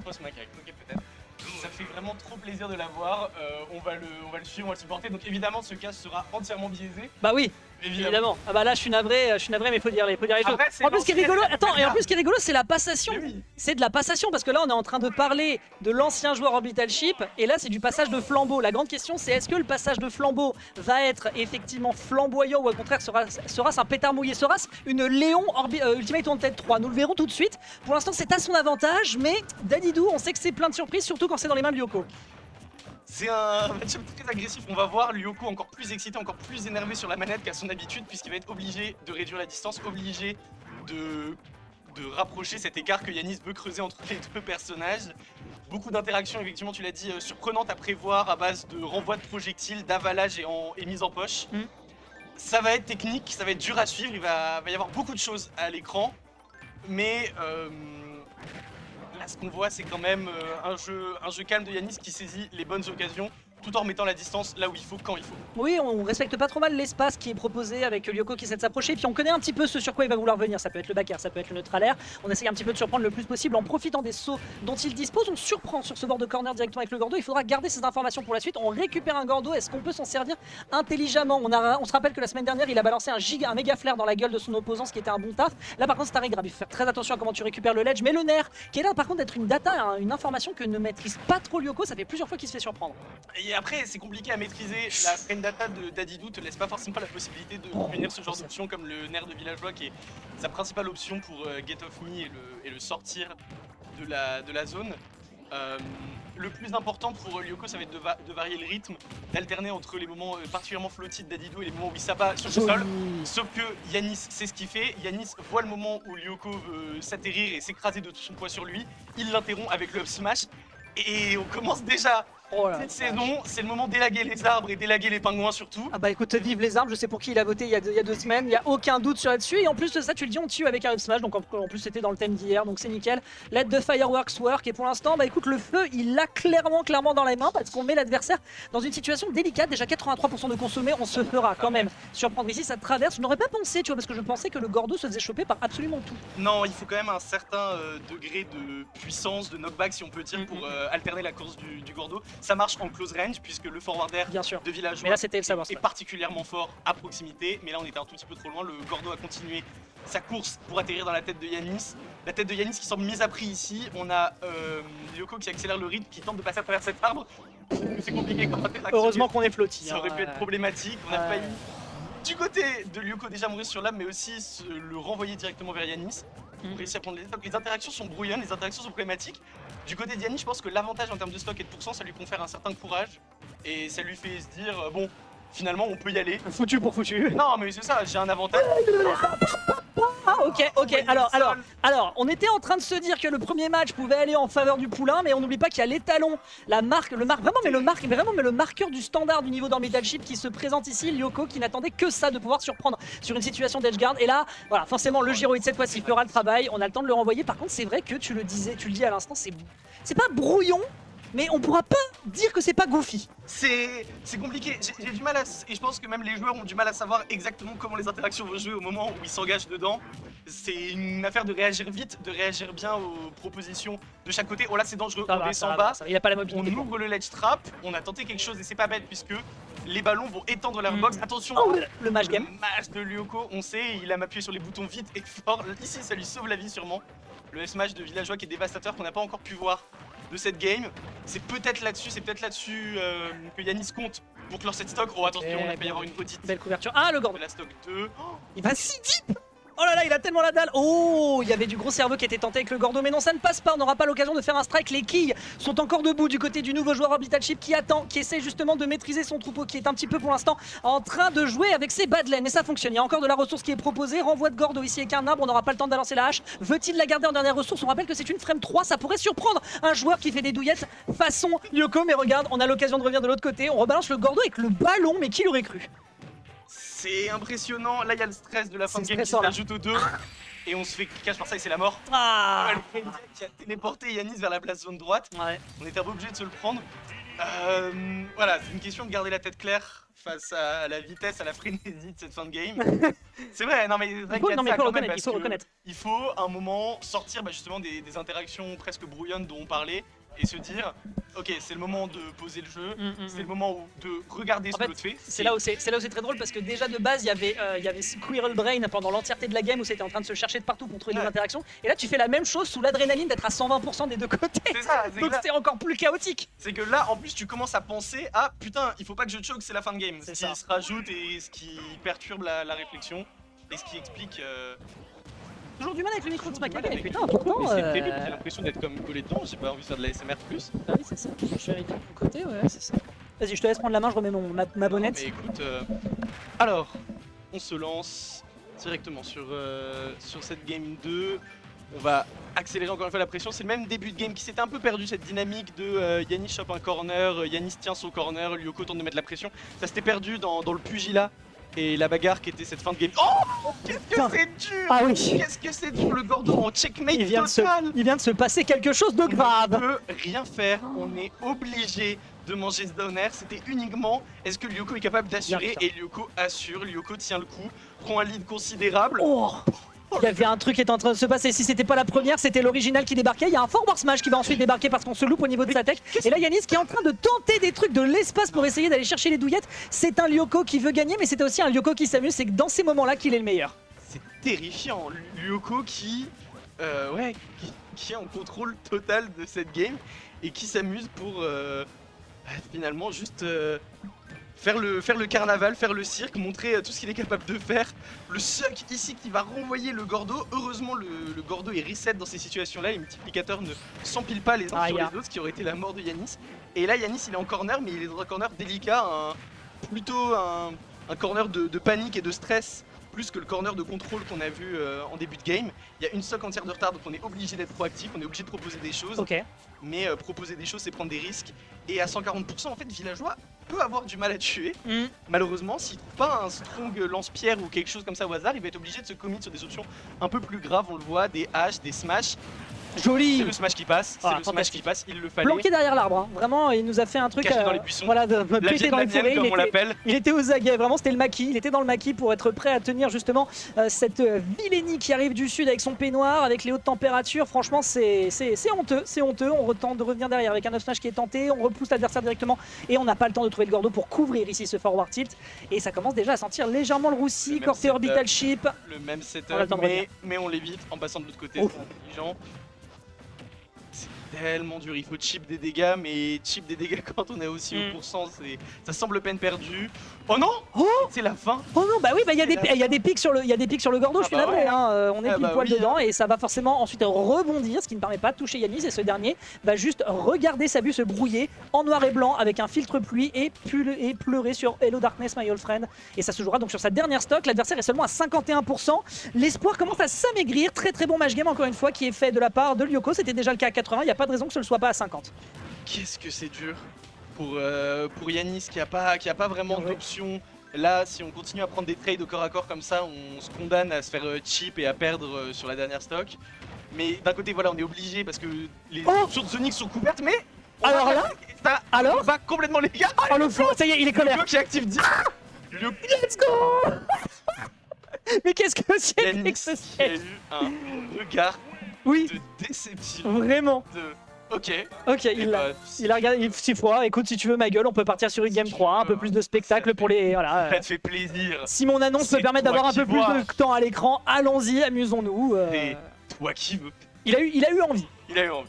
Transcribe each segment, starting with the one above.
fausse macaque, ok peut-être. Ça fait vraiment trop plaisir de la voir, on va le suivre, on va le supporter, donc évidemment ce cast sera entièrement biaisé. Bah oui, évidemment. Ah bah là je suis navré mais il faut dire les choses. Après, En plus ce qui est rigolo, attends, et en bien. plus ce qui est rigolo c'est la passation. Mais oui. C'est de la passation parce que là on est en train de parler de l'ancien joueur Orbital Ship et là c'est du passage de flambeau. La grande question c'est est-ce que le passage de flambeau va être effectivement flamboyant ou au contraire sera-ce un pétard mouillé, sera-ce une Léon Ultimate Wanted 3? Nous le verrons tout de suite. Pour l'instant c'est à son avantage mais Dadidou on sait que c'est plein de surprises surtout quand c'est dans les mains de Lyoko. C'est un match-up très agressif, on va voir Lyoko encore plus excité, encore plus énervé sur la manette qu'à son habitude puisqu'il va être obligé de réduire la distance, obligé de rapprocher cet écart que Yanis veut creuser entre les deux personnages. Beaucoup d'interactions, effectivement, tu l'as dit, surprenantes à prévoir à base de renvoi de projectiles, d'avalage et mise en poche. Ça va être technique, ça va être dur à suivre, il va y avoir beaucoup de choses à l'écran, mais là ce qu'on voit c'est quand même un jeu calme de Yanis qui saisit les bonnes occasions tout en remettant la distance là où il faut, quand il faut. Oui, on respecte pas trop mal l'espace qui est proposé avec Lyoko qui essaie de s'approcher. Puis on connaît un petit peu ce sur quoi il va vouloir venir. Ça peut être le back air, ça peut être le neutral air. On essaye un petit peu de surprendre le plus possible en profitant des sauts dont il dispose. On surprend sur ce bord de corner directement avec le Gordo. Il faudra garder ces informations pour la suite. On récupère un Gordo. Est-ce qu'on peut s'en servir intelligemment? On se rappelle que la semaine dernière, il a balancé un méga flair dans la gueule de son opposant, ce qui était un bon taf. Là, par contre, c'est un grab. Il faut faire très attention à comment tu récupères le ledge. Mais le nerf, qui est là, par contre, d'être une data, une information que ne maîtrise pas trop Lyoko. Ça fait plusieurs fois qu'il se fait surprendre. Et après, c'est compliqué à maîtriser. La frame data de Dadidou te laisse pas forcément la possibilité de punir ce genre d'option comme le nerf de villageois qui est sa principale option pour get off me et le sortir de la zone. Le plus important pour Lyoko, ça va être de varier le rythme, d'alterner entre les moments particulièrement flottis de Dadidou et les moments où il s'abat sur le sol. Sauf que Yanis sait ce qu'il fait. Yanis voit le moment où Lyoko veut s'atterrir et s'écraser de tout son poids sur lui. Il l'interrompt avec le up smash. Et on commence déjà cette saison, c'est le moment d'élaguer les arbres et d'élaguer les pingouins surtout. Ah bah écoute, vive les arbres, je sais pour qui il a voté il y a 2 semaines, il n'y a aucun doute sur là-dessus. Et en plus de ça, tu le dis, on tue avec un up smash, donc en plus c'était dans le thème d'hier, donc c'est nickel. L'aide de Fireworks Work, et pour l'instant, bah écoute, le feu, il l'a clairement dans les mains, parce qu'on met l'adversaire dans une situation délicate. Déjà 83% de consommé, on se fera quand même surprendre ici, ça traverse. Je n'aurais pas pensé, tu vois, parce que je pensais que le Gordo se faisait choper par absolument tout. Non, il faut quand même un certain degré de puissance, de knockback si on peut dire, pour alterner la course du Gordo. Ça marche en close range puisque le forward air de villageois mais là, c'était le savoir, est particulièrement fort à proximité, mais là on était un tout petit peu trop loin. Le Gordo a continué sa course pour atterrir dans la tête de Yanis. La tête de Yanis qui semble mise à prix ici. On a Lyoko qui accélère le rythme, qui tente de passer à travers cet arbre. C'est compliqué comme interaction. Heureusement qu'on est flotti. Ça aurait pu être problématique. On a failli du côté de Lyoko déjà mourir sur l'âme, mais aussi le renvoyer directement vers Yanis. Pour réussir à prendre les étapes. Les interactions sont brouillonnes, les interactions sont problématiques. Du côté de Yanis, je pense que l'avantage en termes de stock et de pourcent, ça lui confère un certain courage. Et ça lui fait se dire, bon, finalement on peut y aller. Foutu pour foutu. Non mais c'est ça, j'ai un avantage. Ah ok, alors, on était en train de se dire que le premier match pouvait aller en faveur du poulain, mais on n'oublie pas qu'il y a l'étalon, la marque, le marqueur du standard du niveau d'Orbital Ship qui se présente ici, Lyoko qui n'attendait que ça, de pouvoir surprendre sur une situation d'edgeguard. Et là, voilà, forcément le Giroid cette fois-ci fera le travail, on a le temps de le renvoyer. Par contre c'est vrai que tu le dis à l'instant, c'est pas brouillon, mais on pourra pas dire que c'est pas goofy. C'est compliqué, j'ai du mal à... Et je pense que même les joueurs ont du mal à savoir exactement comment les interactions vont jouer au moment où ils s'engagent dedans. C'est une affaire de réagir vite, de réagir bien aux propositions de chaque côté. Oh là c'est dangereux, on descend bas, il a pas la mobilité. On ouvre le ledge trap, on a tenté quelque chose et c'est pas bête puisque les ballons vont étendre leur box. Attention, le match game. Le match de Lyoko, on sait, il aime appuyer sur les boutons vite et fort. Ici ça lui sauve la vie sûrement. Le smash de villageois qui est dévastateur qu'on n'a pas encore pu voir de cette game. C'est peut-être là-dessus que Yanis compte pour clore cette stock. Oh attention, il va y avoir une petite belle couverture. Ah le Gordo. La stock 2. Il va si deep. Oh là là, il a tellement la dalle. Oh, il y avait du gros cerveau qui était tenté avec le Gordo, mais non, ça ne passe pas. On n'aura pas l'occasion de faire un strike. Les quilles sont encore debout du côté du nouveau joueur Orbital Ship qui attend, qui essaie justement de maîtriser son troupeau, qui est un petit peu pour l'instant en train de jouer avec ses bad lanes. Et ça fonctionne. Il y a encore de la ressource qui est proposée. Renvoi de Gordo ici avec un arbre. On n'aura pas le temps de lancer la hache. Veut-il la garder en dernière ressource? On rappelle que c'est une frame 3. Ça pourrait surprendre un joueur qui fait des douillettes façon Lyoko. Mais regarde, on a l'occasion de revenir de l'autre côté. On rebalance le Gordo avec le ballon. Mais qui l'aurait cru? C'est impressionnant. Là, il y a le stress de la fin de game qui s'ajoute aux deux. Et on se fait cache par ça et c'est la mort. Ah, le qui a téléporté Yanis vers la place zone droite. Ouais. On était un peu obligé de se le prendre. Voilà, c'est une question de garder la tête claire face à la vitesse, à la frénésie de cette fin de game. C'est vrai, non mais c'est vrai qu'il y a Non, mais ça il faut quand même, reconnaître, il faut parce que reconnaître. il faut un moment sortir justement des interactions presque brouillonnes dont on parlait et se dire ok, c'est le moment de poser le jeu, c'est le moment de regarder ce que l'autre fait. C'est là où c'est très drôle parce que déjà de base il y avait Squirrel Brain pendant l'entièreté de la game où c'était en train de se chercher de partout pour trouver des interactions, et là tu fais la même chose sous l'adrénaline d'être à 120% des deux côtés. C'est ça, Donc c'est encore plus chaotique. c'est que là en plus tu commences à penser ah putain, il faut pas que je choke, c'est la fin de game. C'est Ce qui ça. se rajoute et ce qui perturbe la réflexion et ce qui explique Toujours du mal avec le micro de Smack, mais putain, mais pourtant. c'est terrible, j'ai l'impression d'être comme collé dedans, j'ai pas envie de faire de la SMR plus. Ah oui, c'est ça. Je vérifie de mon côté, ouais, c'est ça. Vas-y, je te laisse prendre la main, je remets ma bonnette. Mais écoute, alors, on se lance directement sur cette game 2. On va accélérer encore une fois la pression. C'est le même début de game qui s'était un peu perdu, cette dynamique de Yanis chope un corner, Yanis tient son corner, Lyoko tente de mettre la pression. Ça s'était perdu dans le pugilat et la bagarre qui était cette fin de game. Oh, qu'est-ce que c'est dur! Ah oui. Qu'est-ce que c'est dur, le Gordo en checkmate Il vient de se passer quelque chose de On ne grave. peut rien faire, on est obligé de manger ce downer. C'était uniquement est-ce que Lyoko est capable d'assurer, et Lyoko assure, Lyoko tient le coup, prend un lead considérable. Oh, il y avait un truc qui était en train de se passer. Si c'était pas la première, c'était l'original qui débarquait. Il y a un forward smash qui va ensuite débarquer parce qu'on se loupe au niveau de sa tech. Et là, Yanis qui est en train de tenter des trucs de l'espace pour essayer d'aller chercher les douillettes. C'est un Lyoko qui veut gagner, mais c'est aussi un Lyoko qui s'amuse. C'est que dans ces moments-là qu'il est le meilleur. C'est terrifiant, Lyoko qui est en contrôle total de cette game et qui s'amuse pour finalement juste faire le carnaval, faire le cirque, montrer tout ce qu'il est capable de faire. Le suck ici qui va renvoyer le Gordo. Heureusement le Gordo est reset dans ces situations-là, les multiplicateurs ne s'empilent pas les uns sur les autres, ce qui aurait été la mort de Yanis. Et là Yanis il est en corner, mais il est dans un corner délicat, plutôt un corner de panique et de stress, plus que le corner de contrôle qu'on a vu en début de game. Il y a une stock entière de retard, donc on est obligé d'être proactif, on est obligé de proposer des choses. Ok. Mais proposer des choses, c'est prendre des risques. Et à 140%, en fait, Villageois peut avoir du mal à tuer. Malheureusement, s'il trouve pas un strong lance-pierre ou quelque chose comme ça au hasard, il va être obligé de se commit sur des options un peu plus graves. On le voit, des haches, des smash. Joli. C'est le smash qui passe, Ah, c'est le smash qui passe, il le fallait. Planqué derrière l'arbre, hein. Vraiment, il nous a fait un truc. Caché dans les buissons. Voilà, de La péter dans les vietnamienne, forêts. comme on l'appelle. Il était aux aguets, vraiment, c'était le maquis. Il était dans le maquis pour être prêt à tenir justement cette Villénie qui arrive du sud avec son peignoir, avec les hautes températures. Franchement, c'est honteux, c'est honteux. On retente de revenir derrière avec un up smash qui est tenté. On repousse l'adversaire directement et on n'a pas le temps de trouver le Gordo pour couvrir ici ce forward tilt. Et ça commence déjà à sentir légèrement le roussi. Corté orbital chip. Le même On a le temps setup, de revenir. mais on l'évite en passant de l'autre côté. Oh. C'est intelligent. C'est tellement dur, il faut chip des dégâts, mais chip des dégâts quand on est aussi haut pourcent, ça semble peine perdue. Oh non! Oh, C'est la fin! oh non, bah oui, bah il y a des pics sur le Gordo, je suis bah navré, ouais. hein. On est pile poil oui, dedans et ça va forcément ensuite rebondir, ce qui ne permet pas de toucher Yanis, et ce dernier va juste regarder sa vue se brouiller en noir et blanc avec un filtre pluie et pleurer sur Hello Darkness my old friend. Et ça se jouera donc sur sa dernière stock, l'adversaire est seulement à 51%. L'espoir commence à s'amaigrir, très très bon match game encore une fois qui est fait de la part de Lyoko, c'était déjà le cas à 80, il n'y a pas de raison que ce ne soit pas à 50. Qu'est-ce que c'est dur pour Yanis qui a pas vraiment d'option. Là, si on continue à prendre des trades au corps à corps comme ça, on se condamne à se faire chip et à perdre sur la dernière stock. Mais d'un côté, voilà, on est obligé parce que les options de Sonic sont couvertes, mais... Alors là, on va complètement les gars. oh le fou, ça y est, il est colère. Lyoko qui active 10. Let's go. Mais qu'est-ce que c'est que Yanis ce qui a siège? eu un regard Oui, de déception. vraiment. Ok, Il a regardé, il s'y froid. Écoute, si tu veux ma gueule, on peut partir sur une game 3, un peu plus de spectacle pour les. Voilà. Ça te fait plaisir. Si mon annonce peut C'est permettre toi d'avoir un qui peu plus vois. de temps à l'écran, allons-y, amusons-nous. Et toi qui veux. Il a eu envie. Il a eu envie.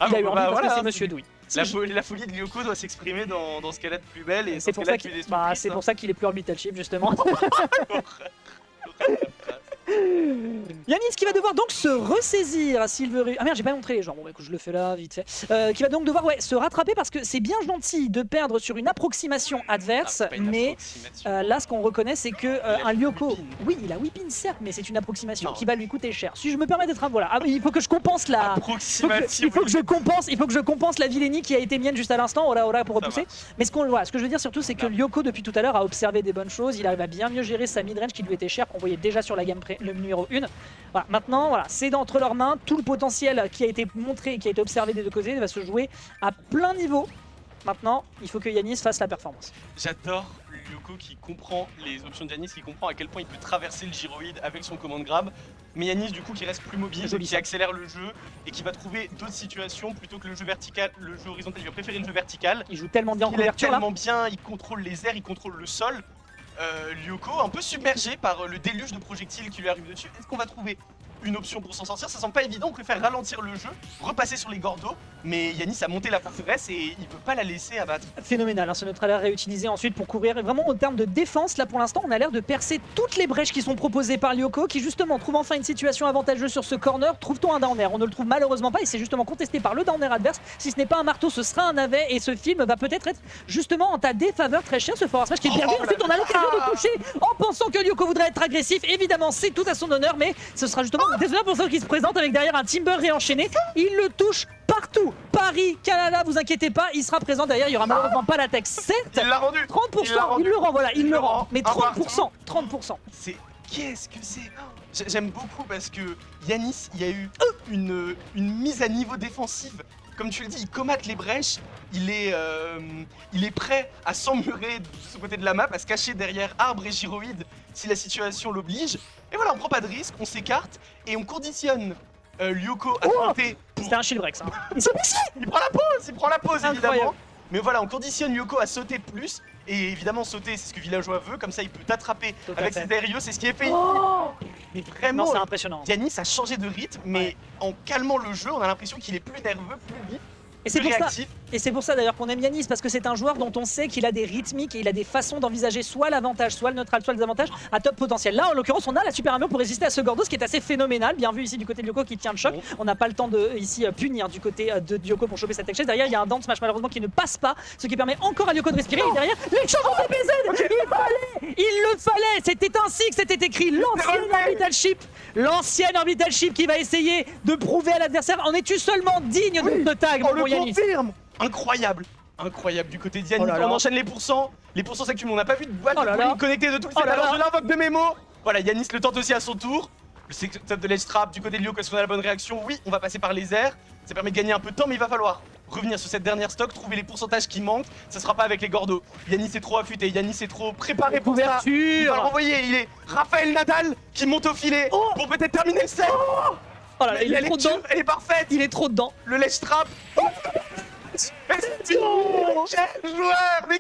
Il a eu envie parce que voilà, c'est Monsieur Douy. La folie de Lyoko doit s'exprimer dans ce qu'elle a de plus belle et C'est pour ça qu'il est plus orbital chip justement. Yanis qui va devoir donc se ressaisir à Silver. Ah merde, j'ai pas montré les gens. Bon, bah, écoute, je le fais là, vite fait. Qui va donc devoir se rattraper parce que c'est bien gentil de perdre sur une approximation adverse, mais là, ce qu'on reconnaît, c'est que un Lyoko, oui, il a whippin certes, mais c'est une approximation qui va lui coûter cher. Si je me permets d'être un voilà, il faut que je compense la. Il faut que je compense la Villénie qui a été mienne juste à l'instant. Voilà pour repousser. Mais ce que je veux dire surtout, c'est que Lyoko depuis tout à l'heure a observé des bonnes choses. Il arrive à bien mieux gérer sa midrange qui lui était chère, qu'on voyait déjà sur la gamme le numéro 1. Voilà, maintenant, voilà, c'est entre leurs mains. Tout le potentiel qui a été montré, qui a été observé des deux côtés va se jouer à plein niveau. Maintenant, il faut que Yanis fasse la performance. J'adore Lyoko qui comprend les options de Yanis, qui comprend à quel point il peut traverser le gyroïde avec son command grab. Mais Yanis du coup qui reste plus mobile, Joli qui ça. accélère le jeu et qui va trouver d'autres situations plutôt que le jeu vertical, le jeu horizontal. Il va préférer le jeu vertical. Il joue tellement bien en Il est couverture là. tellement bien, il contrôle les airs, il contrôle le sol. Lyoko un peu submergé par le déluge de projectiles qui lui arrive dessus. Est-ce qu'on va trouver une option pour s'en sortir? Ça semble pas évident, on préfère ralentir le jeu, repasser sur les gordos, mais Yanis a monté la forteresse et il peut pas la laisser abattre. Phénoménal, hein, ce neutre a l'air réutilisé ensuite pour couvrir. Et vraiment, en termes de défense, là pour l'instant, on a l'air de percer toutes les brèches qui sont proposées par Lyoko, qui justement trouve enfin une situation avantageuse sur ce corner. Trouve-t-on un down air? On ne le trouve malheureusement pas, et c'est justement contesté par le down air adverse. Si ce n'est pas un marteau, ce sera un navet, et ce film va peut-être être justement en ta défaveur, très cher, ce forward smash qui est perdu. Oh Ensuite, là on a l'occasion là. de toucher en pensant que Lyoko voudrait être agressif. Évidemment, c'est tout à son honneur, mais ce sera justement désolé pour ceux qui se présente avec derrière un Timber réenchaîné. Il le touche partout. Paris, Canada, vous inquiétez pas, il sera présent derrière. Il y aura malheureusement pas la tech. Certes, Il l'a rendu. 30%, il le rend, voilà, il le rend. Mais Un partout. 30%. C'est qu'est-ce que c'est? J'aime beaucoup parce que Yanis, il y a eu une mise à niveau défensive. Comme tu le dis, il comate les brèches, il est prêt à s'emmurer de ce côté de la map, à se cacher derrière arbre et gyroïde si la situation l'oblige. Et voilà, on prend pas de risque, on s'écarte et on conditionne Lyoko à tenter. C'était un shield Rex. Hein. Il prend la pause évidemment. Incroyable. Mais voilà, on conditionne Lyoko à sauter plus. Et évidemment, sauter, c'est ce que Villageois veut, comme ça il peut t'attraper Tout à avec fait. ses aériaux, c'est ce qui est fait. Mais Non, vraiment, c'est impressionnant. Yanis a changé de rythme, mais en calmant le jeu, on a l'impression qu'il est plus nerveux, plus vite, Et c'est plus pour ça. réactif. Et c'est pour ça d'ailleurs qu'on aime Yanis, parce que c'est un joueur dont on sait qu'il a des rythmiques et il a des façons d'envisager soit l'avantage, soit le neutral, soit les avantages à top potentiel. Là, en l'occurrence, on a la super armure pour résister à ce Gordos qui est assez phénoménal. Bien vu ici du côté de Lyoko qui tient le choc. Bon. On n'a pas le temps de ici punir du côté de Lyoko pour choper cette tech chase. Derrière, il y a un down smash malheureusement qui ne passe pas, ce qui permet encore à Lyoko de respirer. Et derrière, l'échange en DPZ, il le fallait. C'était ainsi que c'était écrit. L'ancienne orbital ship qui va essayer de prouver à l'adversaire. En es-tu seulement digne de ce tag, On mon le Yanis? confirme. Incroyable. Incroyable du côté de Yanis. Oh là là. On enchaîne les pourcents. Les pourcents s'accumulent. On n'a pas vu de boîte Oh de là bowling là. connectée de tout le Oh set. là Alors là. je l'invoque de mémo. Voilà, Yanis le tente aussi à son tour. Le setup de l'edge trap du côté de Lyoko, est-ce qu'on a la bonne réaction? Oui, on va passer par les airs. Ça permet de gagner un peu de temps, mais il va falloir revenir sur cette dernière stock, trouver les pourcentages qui manquent. Ça sera pas avec les gordos. Yanis est trop affûté, Yanis est trop préparé pour ça. Il va le Couverture. renvoyer. Il est Raphaël Nadal qui monte au filet Oh. pour peut-être terminer le set. Oh là là, il La est trop lecture, dedans. elle est parfaite. Il est trop dedans. Le ledge trap. Quel joueur, mais